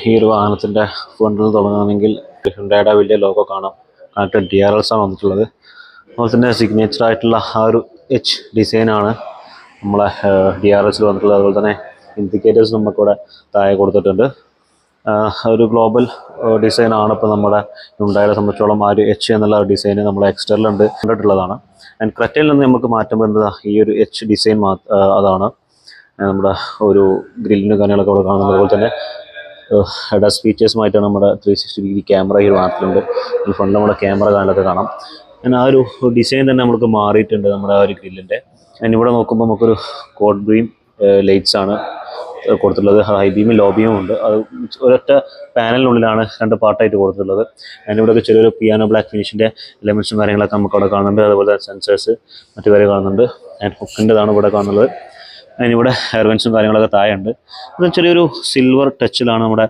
ഈ ഒരു വാഹനത്തിൻ്റെ ഫ്രണ്ടിൽ തുടങ്ങുകയാണെങ്കിൽ ഹ്യുണ്ടായുടെ വലിയ ലോഗോ കാണാം. കണക്റ്റഡ് DRLs ആണ് വന്നിട്ടുള്ളത്. അതുപോലെ തന്നെ സിഗ്നേച്ചർ ആയിട്ടുള്ള ആ ഒരു എച്ച് ഡിസൈനാണ് നമ്മളെ DRLസിൽ വന്നിട്ടുള്ളത്. അതുപോലെ തന്നെ ഇൻഡിക്കേറ്റേഴ്സ് നമുക്കിവിടെ താഴെ കൊടുത്തിട്ടുണ്ട്. ഒരു ഗ്ലോബൽ ഡിസൈനാണ് ഇപ്പോൾ നമ്മുടെ ഹ്യുണ്ടായെ സംബന്ധിച്ചോളം. ആ ഒരു എച്ച് എന്നുള്ള ഡിസൈന് നമ്മൾ എക്സ്റ്ററിലുണ്ട് കണ്ടിട്ടുള്ളതാണ്. ആൻഡ് ക്രെറ്റയിൽ നിന്ന് നമുക്ക് മാറ്റം വരുന്നത് ഈ ഒരു എച്ച് ഡിസൈൻ അതാണ്. നമ്മുടെ ഒരു ഗ്രില്ലിൻ്റെ കാര്യങ്ങളൊക്കെ അവിടെ കാണുന്നത്. അതുപോലെ തന്നെ ഹെഡസ് ഫീച്ചേഴ്സുമായിട്ടാണ് നമ്മുടെ 360 ഡിഗ്രി ക്യാമറ ഈ ഭാഗത്തുണ്ട്. ഫ്രണ്ട് നമ്മുടെ ക്യാമറ കാണലൊക്കെ കാണാം. പിന്നെ ആ ഒരു ഡിസൈൻ തന്നെ നമുക്ക് മാറിയിട്ടുണ്ട് നമ്മുടെ ആ ഒരു ഗ്രില്ലിൻ്റെ. ഇവിടെ നോക്കുമ്പോൾ നമുക്കൊരു കോഡ് ബ്രീം ലൈറ്റ്സ് ആണ് കൊടുത്തിട്ടുള്ളത്. ഹൈ ബീമും ലോ ബീമും ഉണ്ട്. അത് ഒരൊറ്റ പാനലിനുള്ളിലാണ് രണ്ട് പാർട്ടായിട്ട് കൊടുത്തിട്ടുള്ളത്. അതിനിവിടെയൊക്കെ ചെറിയൊരു പിയാനോ ബ്ലാക്ക് ഫിനിഷിൻ്റെ എലമെൻറ്റ്സും കാര്യങ്ങളൊക്കെ നമുക്ക് അവിടെ കാണുന്നുണ്ട്. അതുപോലെ സെൻസേഴ്സ് മറ്റു കാര്യം കാണുന്നുണ്ട്. ആൻഡ് ഹുക്കിൻ്റെതാണ് ഇവിടെ കാണുന്നത്. അതിനിവിടെ എയർ വെൻസും കാര്യങ്ങളൊക്കെ താഴെ ഉണ്ട്. അത് ചെറിയൊരു സിൽവർ ടച്ചിലാണ് നമ്മുടെ